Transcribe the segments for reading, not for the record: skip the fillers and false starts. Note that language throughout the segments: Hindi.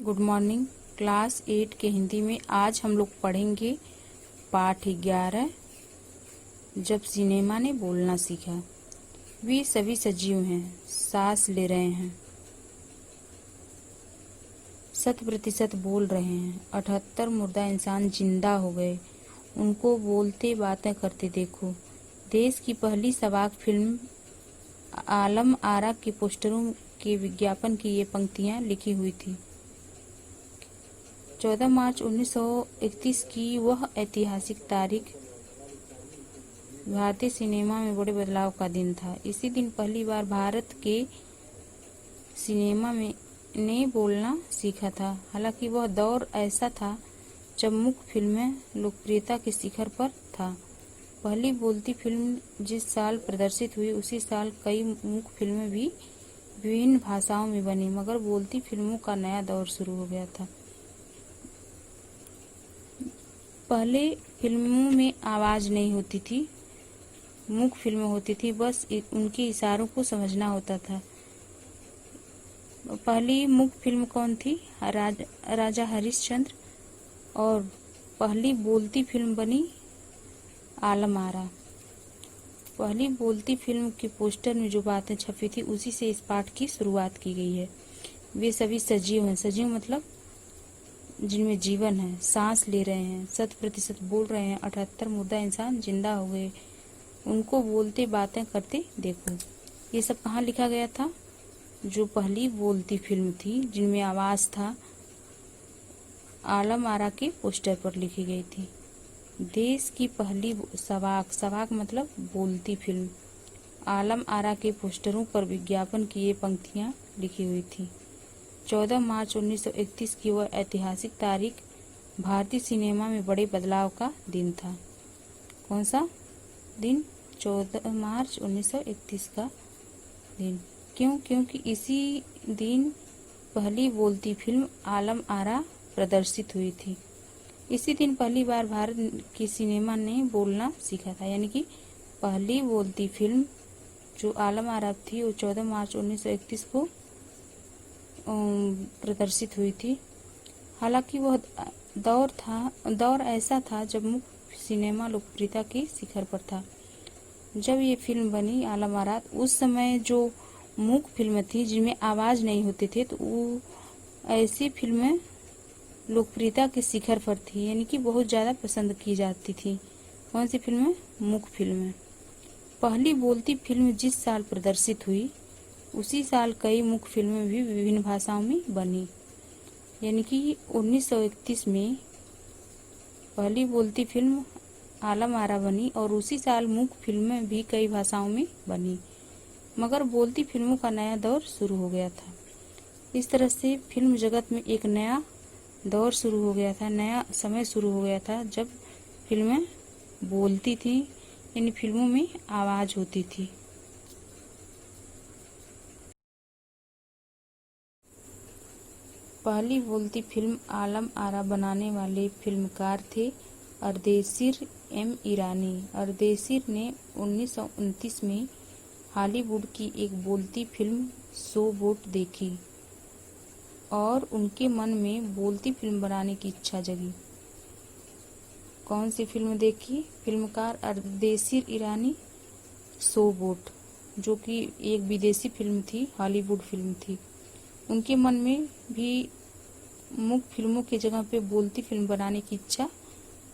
Good morning. क्लास 8 के हिंदी में आज हम लोग पढ़ेंगे पाठ 11। जब सिनेमा ने बोलना सीखा। वे सभी सजीव हैं, सांस ले रहे हैं, 100% बोल रहे हैं। 78 मुर्दा इंसान जिंदा हो गए, उनको बोलते बातें करते देखो। देश की पहली सवाक फिल्म आलम आरा के पोस्टरों के विज्ञापन की ये पंक्तियां लिखी हुई थी। 14 मार्च 1931 की वह ऐतिहासिक तारीख भारतीय सिनेमा में बड़े बदलाव का दिन था। इसी दिन पहली बार भारत के सिनेमा में ने बोलना सीखा था। हालांकि वह दौर ऐसा था जब मुख्य फिल्में लोकप्रियता के शिखर पर था। पहली बोलती फिल्म जिस साल प्रदर्शित हुई उसी साल कई मुख्य फिल्में भी विभिन्न भाषाओं में बनी, मगर बोलती फिल्मों का नया दौर शुरू हो गया था। पहले फिल्मों में आवाज नहीं होती थी, मुख्य फिल्में होती थी, बस उनके इशारों को समझना होता था। पहली मुख्य फिल्म कौन थी? राजा हरिश्चंद्र। और पहली बोलती फिल्म बनी आलम आरा। पहली बोलती फिल्म के पोस्टर में जो बातें छपी थी उसी से इस पाठ की शुरुआत की गई है। वे सभी सजीव हैं, सजीव मतलब जिनमें जीवन है, सांस ले रहे हैं, 100% बोल रहे हैं। 78 मुर्दा इंसान जिंदा हो गए, उनको बोलते बातें करते देखो। ये सब कहाँ लिखा गया था? जो पहली बोलती फिल्म थी जिनमें आवाज था, आलम आरा के पोस्टर पर लिखी गई थी। देश की पहली सवाक मतलब बोलती फिल्म आलम आरा के पोस्टरों पर विज्ञापन की ये पंक्तियां लिखी हुई थी। 14 मार्च 1931 की वह ऐतिहासिक तारीख भारतीय सिनेमा में बड़े बदलाव का दिन था। कौन सा दिन? 14 मार्च 1931 का दिन। क्यों? क्योंकि इसी दिन पहली बोलती फिल्म आलम आरा प्रदर्शित हुई थी। इसी दिन पहली बार भारत की सिनेमा ने बोलना सीखा था। यानी कि पहली बोलती फिल्म जो आलम आरा थी वो 14 मार्च 1931 को प्रदर्शित हुई थी। हालांकि वह दौर ऐसा था जब मुख्य सिनेमा लोकप्रियता के शिखर पर था। जब ये फिल्म बनी आलम आरा, उस समय जो मुख्य फिल्में थी जिनमें आवाज नहीं होते थे, तो वो ऐसी फिल्में लोकप्रियता के शिखर पर थी, यानी कि बहुत ज्यादा पसंद की जाती थी। कौन सी फिल्में? मुख्य फिल्में। पहली बोलती फिल्म जिस साल प्रदर्शित हुई उसी साल कई मुख्य फिल्में भी विभिन्न भाषाओं में बनी। यानी कि 1931 में पहली बोलती फिल्म आलम आरा बनी और उसी साल मुख्य फिल्में भी कई भाषाओं में बनी, मगर बोलती फिल्मों का नया दौर शुरू हो गया था। इस तरह से फिल्म जगत में एक नया दौर शुरू हो गया था, नया समय शुरू हो गया था जब फिल्में बोलती थी, यानी फिल्मों में आवाज होती थी। पहली बोलती फिल्म आलम आरा बनाने वाले फिल्मकार थे अर्देशीर एम ईरानी। अर्देशीर ने 1929 में हॉलीवुड की एक बोलती फिल्म शो बोट देखी और उनके मन में बोलती फिल्म बनाने की इच्छा जगी। कौन सी फिल्म देखी? फिल्मकार अर्देशीर ईरानी, शो बोट, जो कि एक विदेशी फिल्म थी, हॉलीवुड फिल्म थी। उनके मन में भी मुख्य फिल्मों की जगह पे बोलती फिल्म बनाने की इच्छा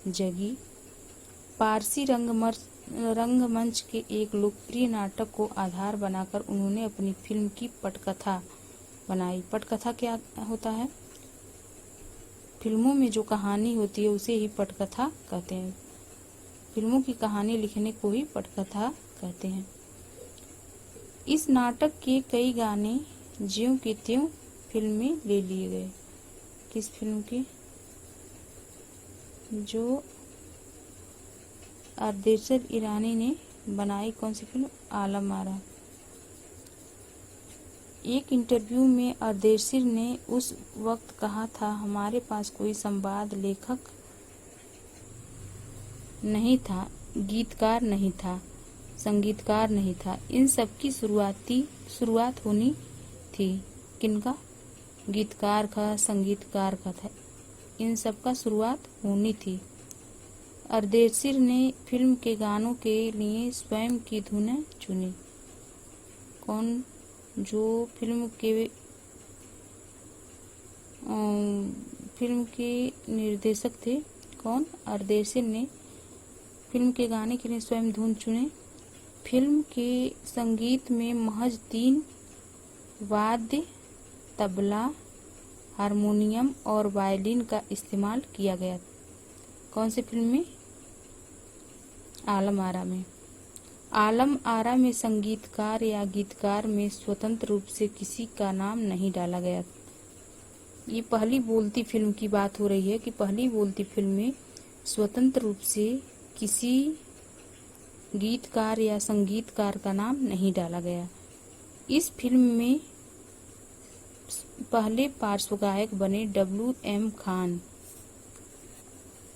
जगी। पारसी रंगमंच के एक लोकप्रिय नाटक को आधार बनाकर उन्होंने अपनी फिल्म की पटकथा बनाई। पटकथा क्या होता है? फिल्मों में जो कहानी होती है उसे ही पटकथा कहते हैं। फिल्मों की कहानी लिखने को ही पटकथा कहते हैं। इस नाटक के कई गाने ज्यों के त्यों फिल्म में ले लिए गए। किस फिल्म की? जो अर्देशीर ईरानी ने बनाई। कौन सी फिल्म? आलम आरा। एक इंटरव्यू में अर्देशीर ने उस वक्त कहा था, हमारे पास कोई संवाद लेखक नहीं था, गीतकार नहीं था, संगीतकार नहीं था, इन सब की शुरुआत होनी थी। किनका? गीतकार का, संगीतकार का था। इन सब का शुरुआत होनी थी। अर्देशीर ने फिल्म के गानों के लिए स्वयं की धुनें चुनी। कौन? जो फिल्म के निर्देशक थे। कौन? अर्देशीर ने फिल्म के गाने के लिए स्वयं धुन चुने। फिल्म के संगीत में महज 3 वाद्य, तबला, हारमोनियम और वायलिन का इस्तेमाल किया गया। कौन सी फिल्म में? आलम आरा में। आलम आरा में संगीतकार या गीतकार में स्वतंत्र रूप से किसी का नाम नहीं डाला गया। ये पहली बोलती फिल्म की बात हो रही है कि पहली बोलती फिल्म में स्वतंत्र रूप से किसी गीतकार या संगीतकार का नाम नहीं डाला गया। इस फिल्म में पहले पार्श्व गायक बने W.M. खान।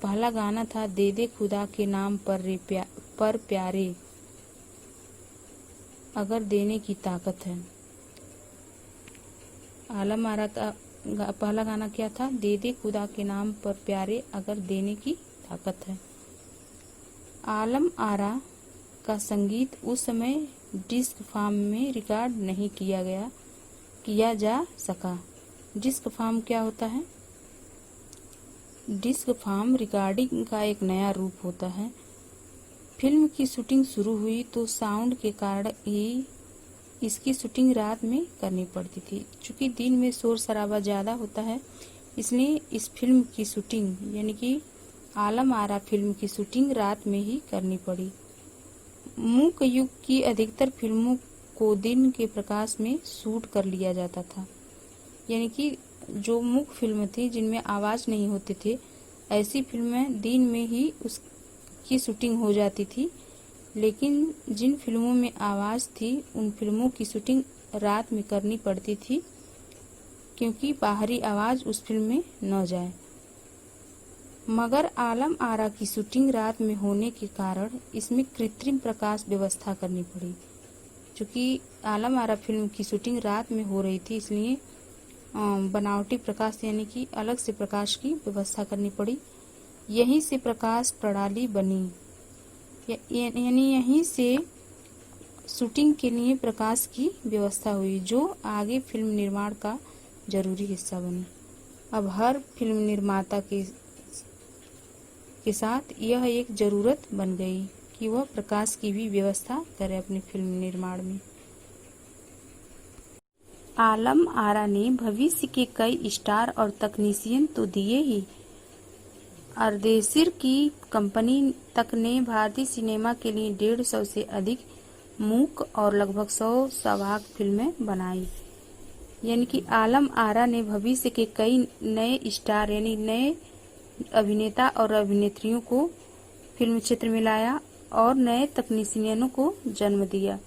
पहला गाना था दे दे खुदा के नाम पर प्यारे, अगर देने की ताकत है। आलम आरा का पहला गाना क्या था? दे दे खुदा के नाम पर प्यारे, अगर देने की ताकत है। आलम आरा का संगीत उस समय डिस्क फॉर्म में रिकॉर्ड नहीं किया जा सका। डिस्क फॉर्म क्या होता है? डिस्क फॉर्म रिकॉर्डिंग का एक नया रूप होता है। फिल्म की शूटिंग शुरू हुई तो साउंड के कारण ही इसकी शूटिंग रात में करनी पड़ती थी। चूंकि दिन में शोर शराबा ज्यादा होता है, इसलिए इस फिल्म की शूटिंग यानी कि आलम आरा फिल्म की शूटिंग रात में ही करनी पड़ी। मूक युग की अधिकतर फिल्मों को दिन के प्रकाश में शूट कर लिया जाता था। यानी कि जो मूक फिल्म थी जिनमें आवाज नहीं होते थे, ऐसी फिल्में दिन में ही उसकी शूटिंग हो जाती थी। लेकिन जिन फिल्मों में आवाज थी उन फिल्मों की शूटिंग रात में करनी पड़ती थी, क्योंकि बाहरी आवाज उस फिल्म में न जाए। मगर आलम आरा की शूटिंग रात में होने के कारण इसमें कृत्रिम प्रकाश व्यवस्था करनी पड़ी। चूंकि आलम आरा फिल्म की शूटिंग रात में हो रही थी, इसलिए बनावटी प्रकाश यानी कि अलग से प्रकाश की व्यवस्था करनी पड़ी। यहीं से प्रकाश प्रणाली बनी, यानी यहीं से शूटिंग के लिए प्रकाश की व्यवस्था हुई, जो आगे फिल्म निर्माण का जरूरी हिस्सा बनी। अब हर फिल्म निर्माता के साथ यह एक जरूरत बन गई कि वह प्रकाश की भी व्यवस्था करे अपनी फिल्म निर्माण में। आलम आरा ने भविष्य के कई स्टार और तकनीशियन तो दिए ही, अर्देशीर की कंपनी तक ने भारतीय सिनेमा के लिए 150 से अधिक मूक और लगभग 100 सवाक फिल्में बनाई। यानी कि आलम आरा ने भविष्य के कई नए स्टार यानी नए अभिनेता और अभिनेत्रियों को फिल्म क्षेत्र में लाया और नए तकनीशियनों को जन्म दिया।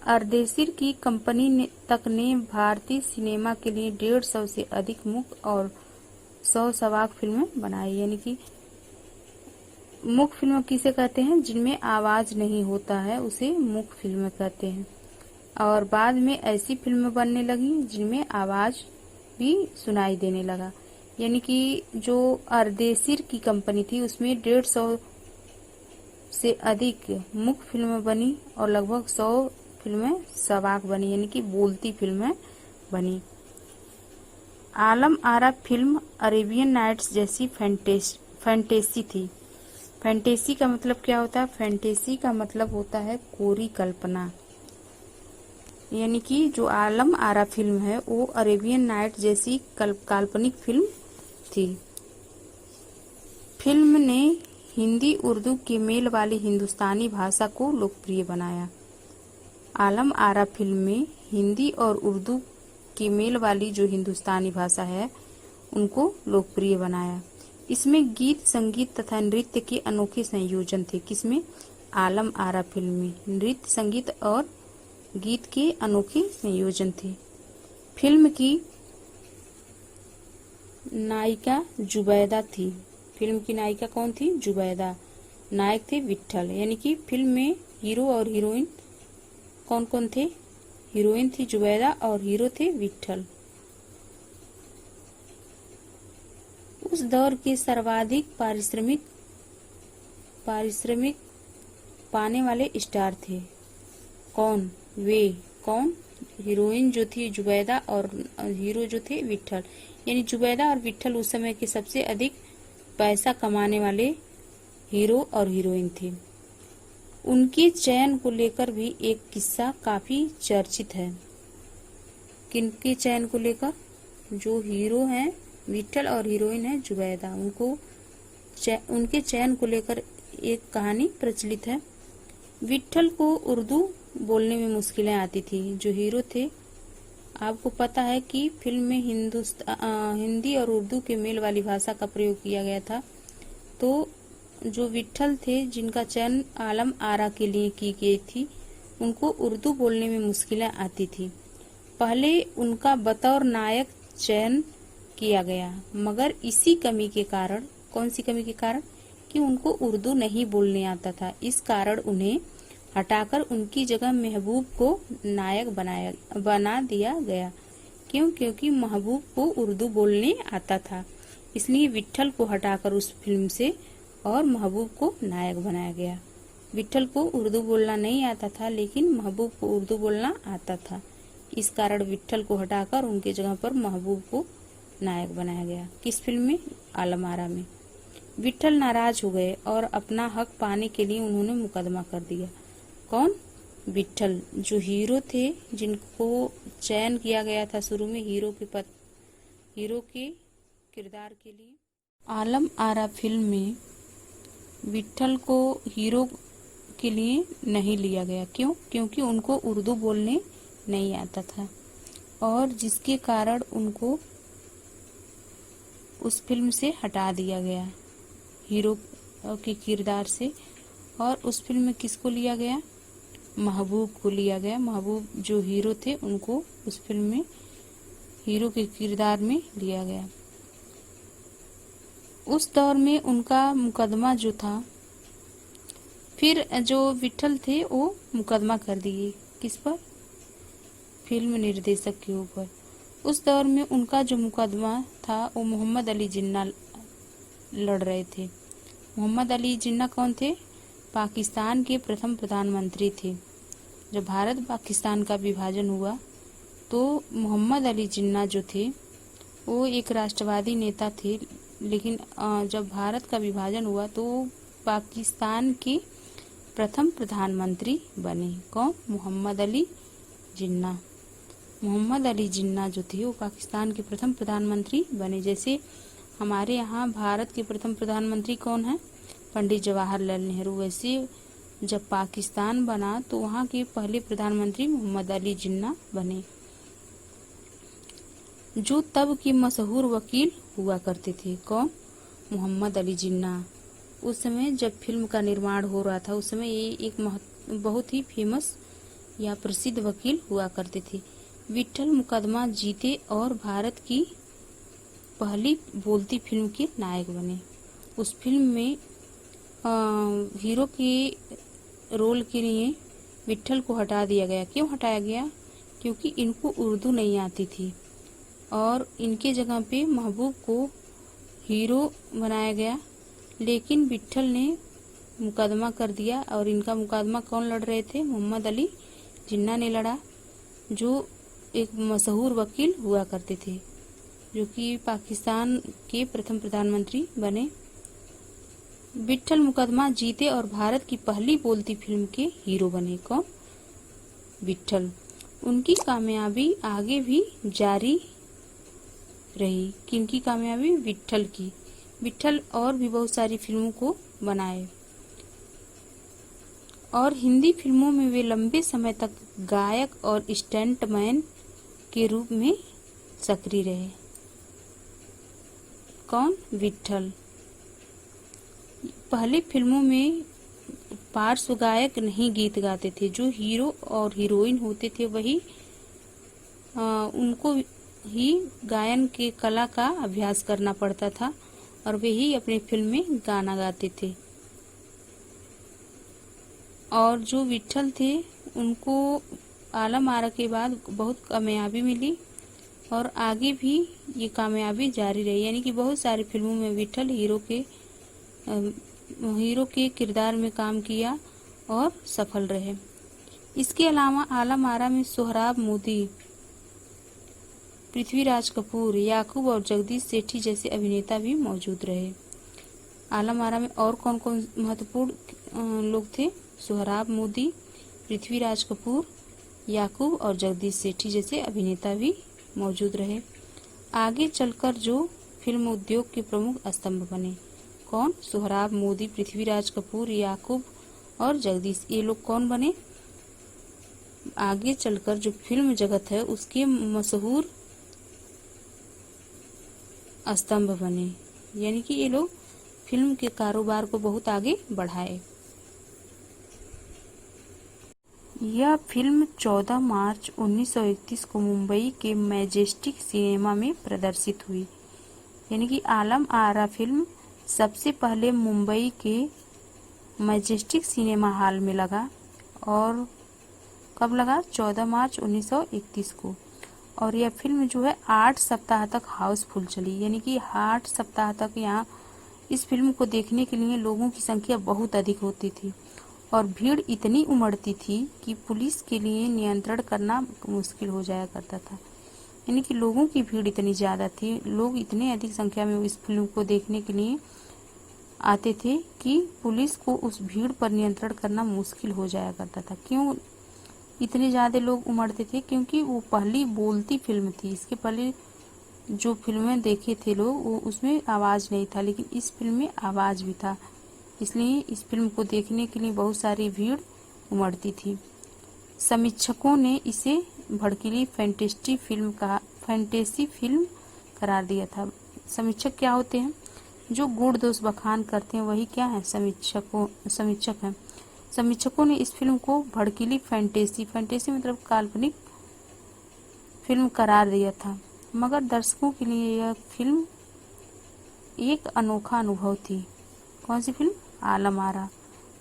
अर्देशीर की कंपनी तक ने भारतीय सिनेमा के लिए 150 से अधिक मूक और 100 सवाक फिल्में बनाई। यानी कि मूक फिल्म किसे कहते हैं? जिनमें आवाज नहीं होता है उसे मूक फिल्म कहते हैं। और बाद में ऐसी फिल्में बनने लगी जिनमें आवाज भी सुनाई देने लगा। यानी कि जो अर्देशीर की कंपनी थी उसमें 150 से अधिक मूक फिल्में बनी और लगभग 100 फिल्में सवाक बनी, यानी कि बोलती फिल्में बनी। Alam Ara film Arabian nights जैसी फैंटेसी थी। फैंटेसी का मतलब क्या होता है? फैंटेसी का मतलब होता है कोरी कल्पना। यानी कि जो आलम आरा फिल्म है वो अरेबियन नाइट जैसी काल्पनिक फिल्म थी। फिल्म ने हिंदी उर्दू के मेल वाली हिंदुस्तानी भाषा को लोकप्रिय बनाया। आलम आरा फिल्म में हिंदी और उर्दू की मेल वाली जो हिंदुस्तानी भाषा है उनको लोकप्रिय बनाया। इसमें गीत, संगीत तथा नृत्य के अनोखे संयोजन थे। किसमें? आलम आरा फिल्म में नृत्य, संगीत और गीत के अनोखे संयोजन थे। फिल्म की नायिका जुबैदा थी। फिल्म की नायिका कौन थी? जुबैदा। नायक थे विट्ठल। यानी कि फिल्म में हीरो और हीरोइन कौन कौन थे? हीरोइन थी जुबैदा और हीरो थे विट्ठल। उस दौर के सर्वाधिक पारिश्रमिक पाने वाले स्टार थे। कौन? वे कौन? हीरोइन जो थी जुबैदा और हीरो जो थे विट्ठल। यानी जुबैदा और विट्ठल उस समय के सबसे अधिक पैसा कमाने वाले हीरो और हीरोइन थे। उनके चयन को लेकर भी एक किस्सा काफी चर्चित है। किनके चयन को लेकर? जो हीरो हैं विट्ठल और हीरोइन है जुबैदा, उनके चयन को लेकर एक कहानी प्रचलित है। विट्ठल को उर्दू बोलने में मुश्किलें आती थी। जो हीरो थे, आपको पता है कि फिल्म में हिंदी और उर्दू के मेल वाली भाषा का प्रयोग किया गया था। तो जो विट्ठल थे, जिनका चयन आलम आरा के लिए की गई थी, उनको उर्दू बोलने में मुश्किलें आती थी। पहले उनका बतौर नायक चयन किया गया, मगर इसी कमी के कारण, कौन सी कमी के कारण? कि उनको उर्दू नहीं बोलने आता था। इस कारण उन्हें हटाकर उनकी जगह महबूब को नायक बना दिया गया। क्यों? क्योंकि महबूब को उर्दू बोलने आता था, इसलिए विट्ठल को हटाकर उस फिल्म से और महबूब को नायक बनाया गया। विट्ठल को उर्दू बोलना नहीं आता था, लेकिन महबूब को उर्दू बोलना आता था। इस कारण विट्ठल को हटाकर उनके जगह पर महबूब को नायक बनाया गया। किस फिल्म में? आलम आरा में। विट्ठल नाराज हो गए और अपना हक पाने के लिए उन्होंने मुकदमा कर दिया। कौन? विट्ठल। जो हीरो थे, जिनको चयन किया गया था शुरू में हीरो के किरदार के लिए। आलम आरा फिल्म में विट्ठल को हीरो के लिए नहीं लिया गया। क्यों? क्योंकि उनको उर्दू बोलने नहीं आता था, और जिसके कारण उनको उस फिल्म से हटा दिया गया हीरो के किरदार से। और उस फिल्म में किसको लिया गया? महबूब को लिया गया। महबूब जो हीरो थे, उनको उस फिल्म में हीरो के किरदार में लिया गया। उस दौर में उनका मुकदमा जो था, फिर जो विट्ठल थे वो मुकदमा कर दिए। किस पर? फिल्म निर्देशक के ऊपर। उस दौर में उनका जो मुकदमा था वो मोहम्मद अली जिन्ना लड़ रहे थे। मोहम्मद अली जिन्ना कौन थे? पाकिस्तान के प्रथम प्रधानमंत्री थे। जब भारत पाकिस्तान का विभाजन हुआ तो मोहम्मद अली जिन्ना जो थे वो एक राष्ट्रवादी नेता थे, लेकिन जब भारत का विभाजन हुआ तो पाकिस्तान के प्रथम प्रधानमंत्री बने। कौन? मोहम्मद अली जिन्ना। मोहम्मद अली जिन्ना जो थे वो पाकिस्तान के प्रथम प्रधानमंत्री बने। जैसे हमारे यहाँ भारत के प्रथम प्रधानमंत्री कौन है? पंडित जवाहरलाल नेहरू। वैसे जब पाकिस्तान बना तो वहाँ के पहले प्रधानमंत्री मोहम्मद अली जिन्ना बने, जो तब के मशहूर वकील हुआ करते थे। कौन? मोहम्मद अली जिन्ना। उस समय जब फिल्म का निर्माण हो रहा था, उस समय ये एक बहुत ही फेमस या प्रसिद्ध वकील हुआ करते थे। विट्ठल मुकदमा जीते और भारत की पहली बोलती फिल्म के नायक बने। उस फिल्म में हीरो के रोल के लिए विट्ठल को हटा दिया गया। क्यों हटाया गया? क्योंकि इनको उर्दू नहीं आती थी, और इनके जगह पे महबूब को हीरो बनाया गया। लेकिन विट्ठल ने मुकदमा कर दिया, और इनका मुकदमा कौन लड़ रहे थे? मोहम्मद अली जिन्ना ने लड़ा, जो एक मशहूर वकील हुआ करते थे, जो कि पाकिस्तान के प्रथम प्रधानमंत्री बने। विट्ठल मुकदमा जीते और भारत की पहली बोलती फिल्म के हीरो बने। कौन? विट्ठल। उनकी कामयाबी आगे भी जारी रही। किनकी कामयाबी? विट्ठल की। विट्ठल और भी बहुत सारी फिल्मों को बनाए, और हिंदी फिल्मों में वे लंबे समय तक गायक और स्टंटमैन के रूप में सक्रिय रहे। कौन? विट्ठल। पहले फिल्मों में पार्श्व गायक नहीं गीत गाते थे। जो हीरो और हीरोइन होते थे वही उनको ही गायन के कला का अभ्यास करना पड़ता था, और वे ही अपनी फिल्म में गाना गाते थे। और जो विट्ठल थे उनको आलम आरा के बाद बहुत कामयाबी मिली, और आगे भी ये कामयाबी जारी रही, यानी कि बहुत सारी फिल्मों में विठल हीरो के किरदार में काम किया और सफल रहे। इसके अलावा आलम आरा में सोहराब मोदी, पृथ्वीराज कपूर, याकूब और जगदीश सेठी जैसे अभिनेता भी मौजूद रहे। आलम आरा में और कौन कौन महत्वपूर्ण लोग थे? सोहराब मोदी, पृथ्वीराज कपूर, याकूब और जगदीश सेठी जैसे अभिनेता भी मौजूद रहे। आगे चलकर जो फिल्म उद्योग के प्रमुख स्तंभ बने, कौन? सोहराब मोदी, पृथ्वीराज कपूर, याकूब और जगदीश, ये लोग कौन बने? आगे चलकर जो फिल्म जगत है उसके मशहूर स्तंभ बने, यानी कि ये लोग फिल्म के कारोबार को बहुत आगे बढ़ाए। यह फिल्म 14 मार्च 1931 को मुंबई के मैजेस्टिक सिनेमा में प्रदर्शित हुई, यानी कि आलम आरा फिल्म सबसे पहले मुंबई के मैजेस्टिक सिनेमा हॉल में लगा। और कब लगा? 14 मार्च 1931 को। और यह फिल्म जो है 8 सप्ताह तक हाउसफुल चली, यानी कि 8 सप्ताह तक यहाँ इस फिल्म को देखने के लिए लोगों की संख्या बहुत अधिक होती थी और भीड़ इतनी उमड़ती थी कि पुलिस के लिए नियंत्रण करना मुश्किल हो जाया करता था। यानी कि लोगों की भीड़ इतनी ज़्यादा थी, लोग इतने अधिक संख्या में इस फिल्म को देखने के लिए आते थे कि पुलिस को उस भीड़ पर नियंत्रण करना मुश्किल हो जाया करता था। क्यों इतने ज़्यादा लोग उमड़ते थे? क्योंकि वो पहली बोलती फिल्म थी। इसके पहले जो फिल्में देखे थे लोग वो उसमें आवाज़ नहीं था, लेकिन इस फिल्म में आवाज़ भी था, इसलिए इस फिल्म को देखने के लिए बहुत सारी भीड़ उमड़ती थी। समीक्षकों ने इसे भड़कीली फैंटेसी फिल्म करार दिया था। समीक्षक क्या होते हैं? जो गुण दोष बखान करते हैं वही क्या है? समीक्षक हैं। समीक्षकों ने इस फिल्म को भड़कीली फैंटेसी मतलब काल्पनिक फिल्म करार दिया था, मगर दर्शकों के लिए यह फिल्म एक अनोखा अनुभव थी। कौन सी फिल्म? आलम आरा।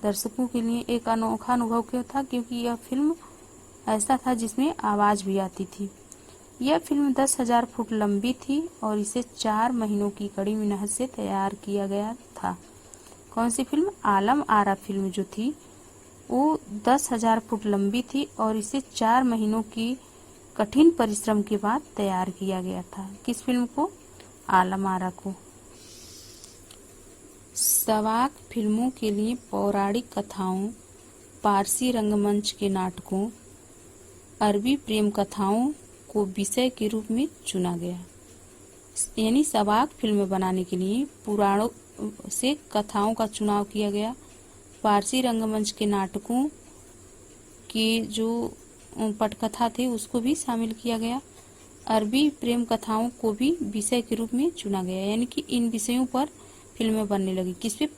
दर्शकों के लिए एक अनोखा अनुभव क्यों था? क्योंकि यह फिल्म ऐसा था जिसमें आवाज़ भी आती थी। यह फिल्म 10,000 फुट लंबी थी और इसे 4 महीनों की कड़ी मेहनत से तैयार किया गया था। कौन सी फिल्म? आलम आरा फिल्म जो थी वो 10,000 फुट लंबी थी और इसे 4 महीनों की कठिन परिश्रम के बाद तैयार किया गया था। किस फिल्म को? आलम आरा को। सवाक फिल्मों के लिए पौराणिक कथाओं, पारसी रंगमंच के नाटकों, अरबी प्रेम कथाओं को विषय के रूप में चुना गया। यानी सवाक फिल्में बनाने के लिए पुराणों से कथाओं का चुनाव किया गया, पारसी रंगमंच के नाटकों की जो पटकथा थे उसको भी शामिल किया गया, अरबी प्रेम कथाओं को भी विषय के रूप में चुना गया। यानी कि इन विषयों पर फिल्में बनने लगी। किस पे?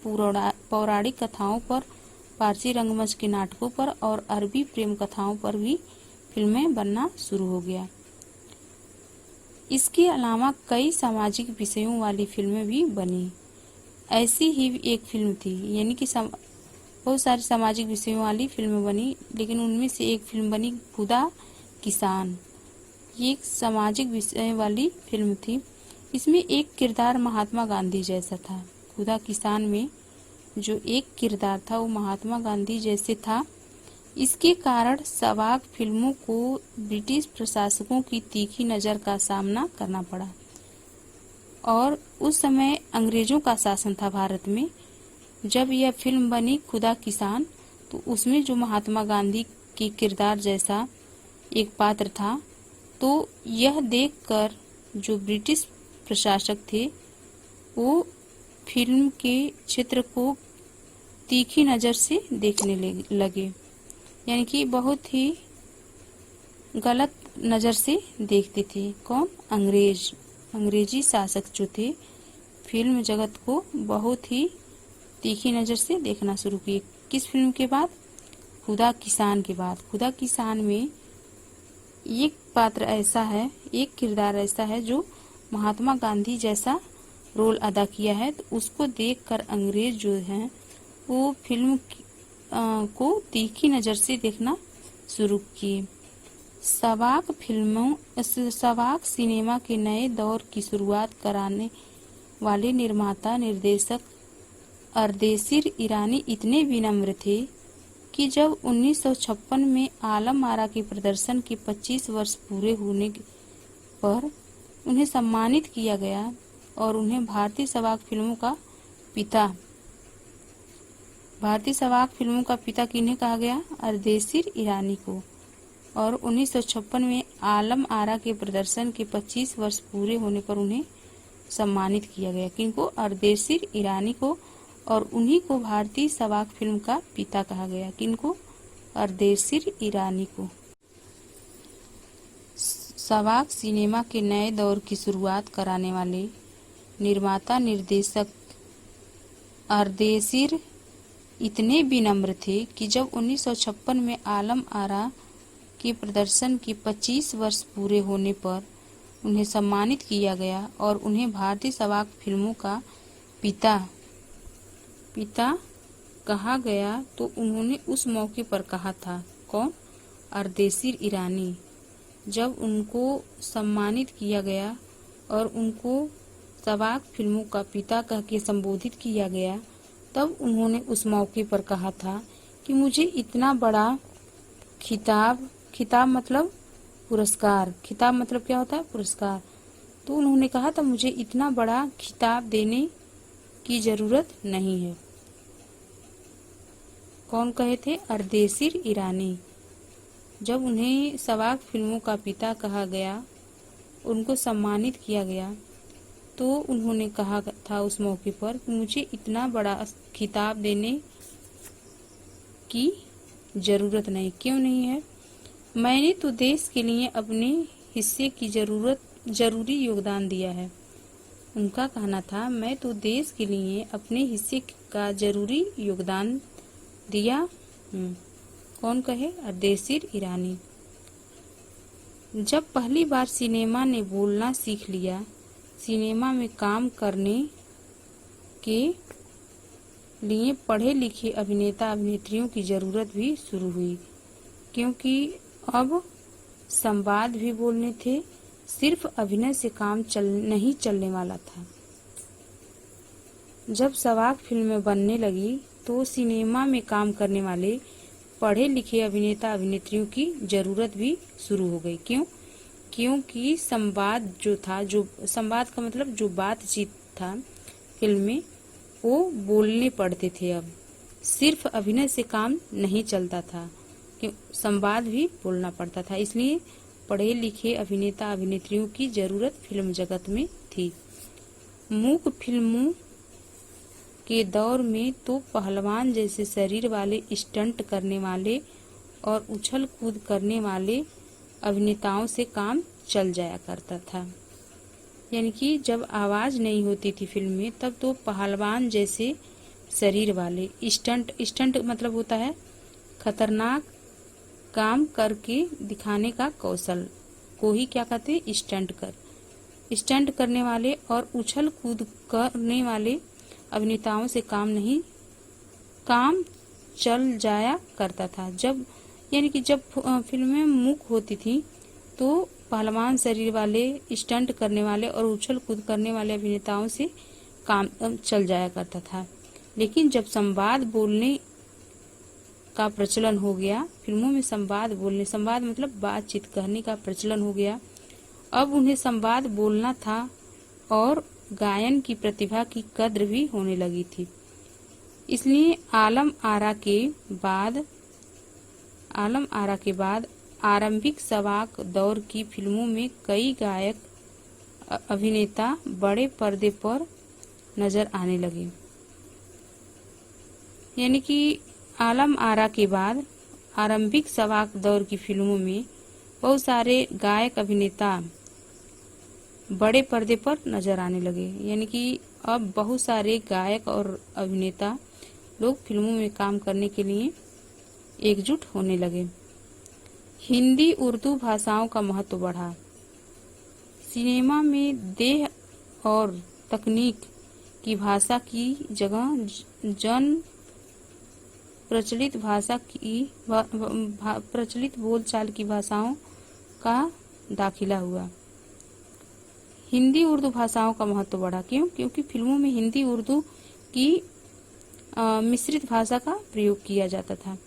पौराणिक कथाओं पर, पारसी रंगमंच के नाटकों पर और अरबी प्रेम कथाओं पर भी फिल्में बनना शुरू हो गया। इसके अलावा कई सामाजिक विषयों वाली फिल्में भी बनी। ऐसी ही एक फिल्म थी, यानी कि बहुत सारी सामाजिक विषयों वाली फिल्में बनी, लेकिन उनमें से एक फिल्म बनी खुदा किसान। ये एक सामाजिक विषय वाली फिल्म थी। इसमें एक किरदार महात्मा गांधी जैसा था। खुदा किसान में जो एक किरदार था वो महात्मा गांधी जैसे था। इसके कारण सवाक फिल्मों को ब्रिटिश प्रशासकों की तीखी नज़र का सामना करना पड़ा। और उस समय अंग्रेजों का शासन था भारत में। जब यह फिल्म बनी खुदा किसान, तो उसमें जो महात्मा गांधी के किरदार जैसा एक पात्र था, तो यह देखकर जो ब्रिटिश प्रशासक थे वो फिल्म के क्षेत्र को तीखी नज़र से देखने लगे, यानी कि बहुत ही गलत नज़र से देखते थे। कौन? अंग्रेजी शासक जो थे फिल्म जगत को बहुत ही तीखी नज़र से देखना शुरू किए। किस फिल्म के बाद? खुदा किसान के बाद। खुदा किसान में एक पात्र ऐसा है, एक किरदार ऐसा है जो महात्मा गांधी जैसा रोल अदा किया है, तो उसको देखकर अंग्रेज जो हैं वो फिल्म को तीखी नज़र से देखना शुरू किए। सवाक सिनेमा के नए दौर की शुरुआत कराने वाले निर्माता निर्देशक अर्देशीर ईरानी इतने विनम्र थे कि जब 1956 में आलम आरा के प्रदर्शन के 25 वर्ष पूरे होने पर उन्हें सम्मानित किया गया और उन्हें भारतीय सवाक फिल्मों का पिता किन्हें कहा गया? अर्देशीर ईरानी को। और 1956 में आलम आरा के प्रदर्शन के 25 वर्ष पूरे होने पर उन्हें सम्मानित किया गया। किनको? अर्देशीर ईरानी को। और उन्हीं को भारतीय सवाक फिल्म का पिता कहा गया। किनको? अर्देशीर ईरानी को। सवाक सिनेमा के नए दौर की शुरुआत कराने वाले निर्माता निर्देशक अर्देशीर इतने विनम्र थे कि जब 1956 में आलम आरा के प्रदर्शन के 25 वर्ष पूरे होने पर उन्हें सम्मानित किया गया और उन्हें भारतीय सवाक फिल्मों का पिता कहा गया, तो उन्होंने उस मौके पर कहा था। कौन? अर्देशीर ईरानी। जब उनको सम्मानित किया गया और उनको सवाक फिल्मों का पिता कह के संबोधित किया गया, तब उन्होंने उस मौके पर कहा था कि मुझे इतना बड़ा खिताब मतलब पुरस्कार। खिताब मतलब क्या होता है? पुरस्कार। तो उन्होंने कहा था मुझे इतना बड़ा खिताब देने की जरूरत नहीं है। कौन कहे थे? अर्देशीर ईरानी। जब उन्हें सवाक फिल्मों का पिता कहा गया, उनको सम्मानित किया गया, तो उन्होंने कहा था उस मौके पर कि मुझे इतना बड़ा खिताब देने की जरूरत नहीं। क्यों नहीं है? मैंने तो देश के लिए अपने हिस्से की जरूरी योगदान दिया है। उनका कहना था मैं तो देश के लिए अपने हिस्से का जरूरी योगदान दिया। कौन कहे? अर्देशीर ईरानी। जब पहली बार सिनेमा ने बोलना सीख लिया, सिनेमा में काम करने के लिए पढ़े लिखे अभिनेता अभिनेत्रियों की जरूरत भी शुरू हुई, क्योंकि अब संवाद भी बोलने थे। सिर्फ अभिनय से काम नहीं चलने वाला था। जब सवाक फिल्में बनने लगी तो सिनेमा में काम करने वाले पढ़े लिखे अभिनेता अभिनेत्रियों की जरूरत भी शुरू हो गई। क्यों? क्योंकि संवाद जो संवाद का मतलब जो बातचीत था फिल्म में, वो बोलने पड़ते थे। अब सिर्फ अभिनय से काम नहीं चलता था, संवाद भी बोलना पड़ता था। इसलिए पढ़े लिखे अभिनेता अभिनेत्रियों की जरूरत फिल्म जगत में थी। मूक फिल्मों के दौर में तो पहलवान जैसे शरीर वाले, स्टंट करने वाले और उछल कूद करने वाले अभिनेताओं से काम चल जाया करता था। यानी कि जब आवाज नहीं होती थी फिल्म में, तब तो पहलवान जैसे शरीर वाले, स्टंट मतलब होता है खतरनाक काम करके दिखाने का कौशल को ही क्या कहते हैं? स्टंट करने वाले और उछल कूद करने वाले अभिनेताओं से काम चल जाया करता था। जब फिल्में मूक होती थी तो पहलवान शरीर वाले, स्टंट करने वाले और उछल कूद करने वाले अभिनेताओं से काम चल जाया करता था। लेकिन जब संवाद बोलने का प्रचलन हो गया, फिल्मों में संवाद मतलब बातचीत करने का प्रचलन हो गया, अब उन्हें संवाद बोलना था और गायन की प्रतिभा की कद्र भी होने लगी थी। इसलिए आलम आरा के बाद आरंभिक सवाक दौर की फिल्मों में कई गायक अभिनेता बड़े पर्दे पर नजर आने लगे। यानी कि आलम आरा के बाद आरंभिक सवाक दौर की फिल्मों में बहुत सारे गायक अभिनेता बड़े पर्दे पर नजर आने लगे। यानी कि अब बहुत सारे गायक और अभिनेता लोग फिल्मों में काम करने के लिए एकजुट होने लगे। हिंदी उर्दू भाषाओं का महत्व बढ़ा। सिनेमा में देह और तकनीक की भाषा की जगह जन प्रचलित बोलचाल की भाषाओं का दाखिला हुआ। हिंदी उर्दू भाषाओं का महत्व बढ़ा। क्यों? क्योंकि फिल्मों में हिंदी उर्दू की मिश्रित भाषा का प्रयोग किया जाता था।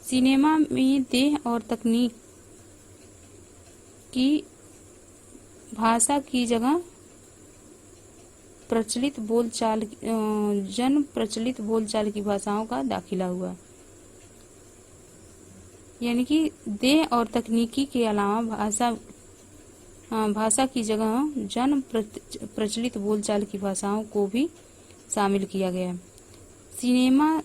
सिनेमा में देह और तकनीक की भाषा की जगह जन प्रचलित बोलचाल की भाषाओं का दाखिला हुआ। यानी कि देह और तकनीकी के अलावा भाषा की जगह जन प्रचलित बोलचाल की भाषाओं को भी शामिल किया गया। सिनेमा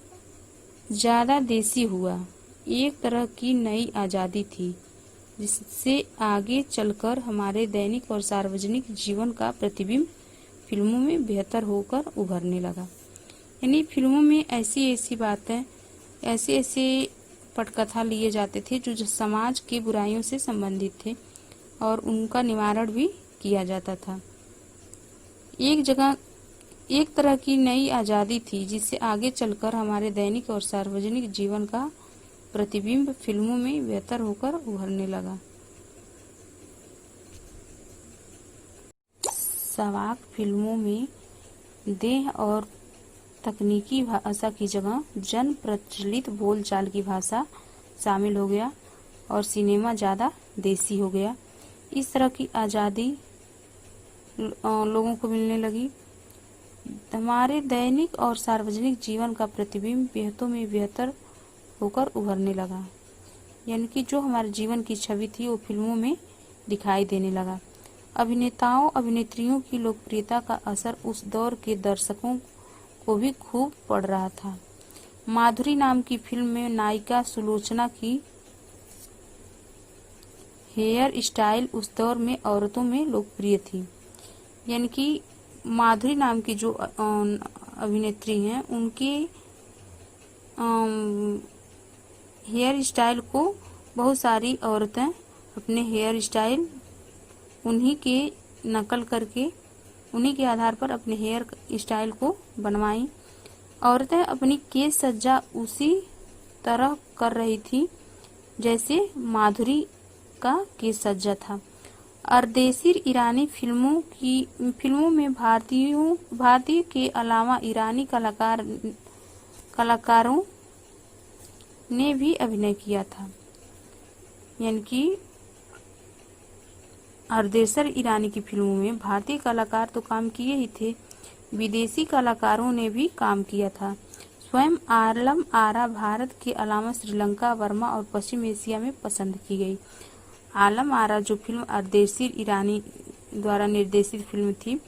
ज्यादा देसी हुआ। एक तरह की नई आजादी थी जिससे आगे चलकर हमारे दैनिक और सार्वजनिक जीवन का प्रतिबिंब फिल्मों में बेहतर होकर उभरने लगा। यानी फिल्मों में ऐसी बातें, ऐसे पटकथा लिए जाते थे जो समाज की बुराइयों से संबंधित थे और उनका निवारण भी किया जाता था। एक तरह की नई आजादी थी जिससे आगे चलकर हमारे दैनिक और सार्वजनिक जीवन का प्रतिबिंब फिल्मों में बेहतर होकर उभरने लगा। सवाक फिल्मों में देह और तकनीकी भाषा की जगह जन प्रचलित बोलचाल की भाषा शामिल हो गया और सिनेमा ज़्यादा देसी हो गया। इस तरह की आज़ादी लोगों को मिलने लगी। हमारे दैनिक और सार्वजनिक जीवन का प्रतिबिंब बेहतर में बेहतर होकर उभरने लगा। यानी कि जो हमारे जीवन की छवि थी वो फिल्मों में दिखाई देने लगा। अभिनेताओं अभिनेत्रियों की लोकप्रियता का असर उस दौर के दर्शकों को भी खूब पड़ रहा था। माधुरी नाम की फिल्म में नायिका सुलोचना की हेयर स्टाइल उस दौर में औरतों में लोकप्रिय थी। यानी कि माधुरी नाम की जो अभिनेत्री हैं उनके हेयर स्टाइल को बहुत सारी औरतें अपने हेयर स्टाइल उन्हीं के नकल करके उन्हीं के आधार पर अपने हेयर स्टाइल को बनवाई। औरतें अपनी केश सज्जा उसी तरह कर रही थी जैसे माधुरी का केश सज्जा था। अर्देशीर ईरानी फिल्मों में भारतीय के अलावा ईरानी कलाकारों ने भी अभिनय किया था। यानी कि अर्देशीर ईरानी की फिल्मों में भारतीय कलाकार तो काम किए ही थे, विदेशी कलाकारों ने भी काम किया था। स्वयं आलम आरा भारत के अलावा श्रीलंका, बर्मा और पश्चिम एशिया में पसंद की गई। आलम आरा जो फिल्म अर्देशीर ईरानी द्वारा निर्देशित फिल्म थी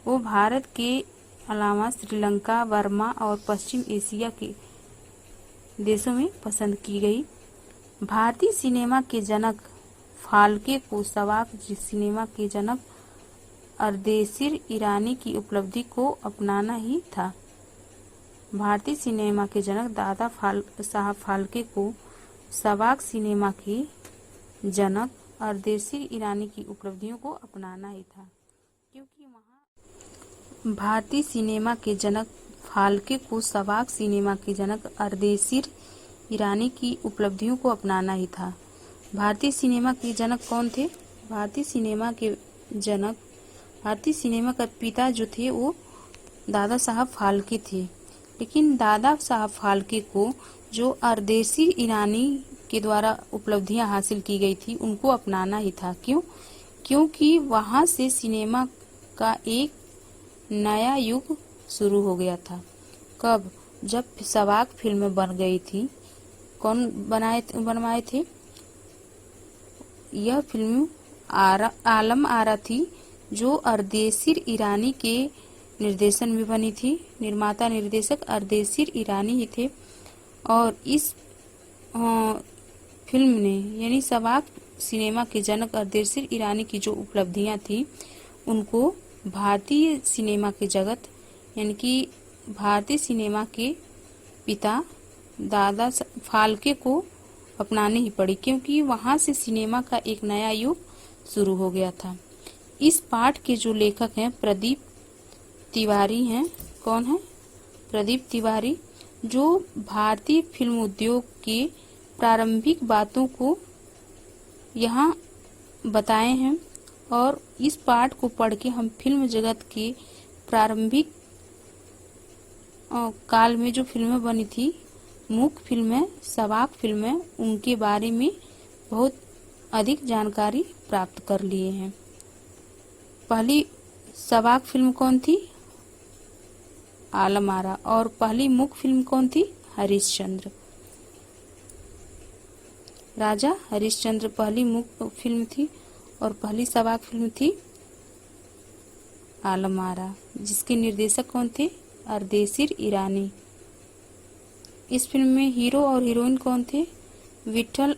वो भारत के अलावा श्रीलंका, बर्मा और पश्चिम एशिया के देशों में पसंद की गई। भारतीय सिनेमा के जनक फाल्के को सवाक सिनेमा के जनक अर्देशीर ईरानी की उपलब्धि को अपनाना ही था। भारतीय सिनेमा के जनक दादा साहब फाल्के को सवाक सिनेमा के जनक अर्देशीर ईरानी की उपलब्धियों को अपनाना ही था, क्योंकि वहाँ भारतीय सिनेमा के जनक फाल्के को सवाक सिनेमा के जनक अर्देशीर ईरानी की उपलब्धियों को अपनाना ही था। भारतीय सिनेमा के जनक कौन थे? भारतीय सिनेमा का पिता जो थे वो दादा साहब फाल्के थे। लेकिन दादा साहब फाल्के को जो अर्देशीर ईरानी के द्वारा उपलब्धियां हासिल की गई थी उनको अपनाना ही था। क्यों? क्योंकि वहां से सिनेमा का एक नया युग शुरू हो गया था। कब? जब सवाक फिल्में बन गई थी। कौन बनवाए थे? यह फिल्म आलम आरा थी जो अर्देशीर ईरानी के निर्देशन में बनी थी। निर्माता निर्देशक अर्देशीर ईरानी ही थे और इस फिल्म ने यानी सवाक सिनेमा के जनक अर्देशीर ईरानी की जो उपलब्धियां थी उनको भारतीय सिनेमा के जगत यानी कि भारतीय सिनेमा के पिता दादा फाल्के को अपनानी ही पड़ी, क्योंकि वहां से सिनेमा का एक नया युग शुरू हो गया था। इस पाठ के जो लेखक हैं प्रदीप तिवारी हैं। कौन है? प्रदीप तिवारी, जो भारतीय फिल्म उद्योग के प्रारंभिक बातों को यहाँ बताए हैं और इस पाठ को पढ़ के हम फिल्म जगत के प्रारंभिक काल में जो फिल्में बनी थी, मुख्य फिल्में, सबाक फिल्में, उनके बारे में बहुत अधिक जानकारी प्राप्त कर लिए हैं। पहली सबाक फिल्म कौन थी? आलम आरा। और पहली मुख्य फिल्म कौन थी? हरिश्चंद्र। राजा हरिश्चंद्र पहली मुख्य फिल्म थी और पहली सबाक फिल्म थी आलम आरा, जिसके निर्देशक कौन थे? अर्देशीर ईरानी। इस फिल्म में हीरो और हीरोइन कौन थे? विट्ठल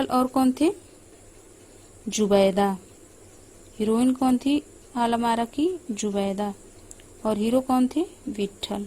और कौन थे? जुबैदा। हीरोइन कौन थी आलम आरा की? जुबैदा। और हीरो कौन थे? विट्ठल।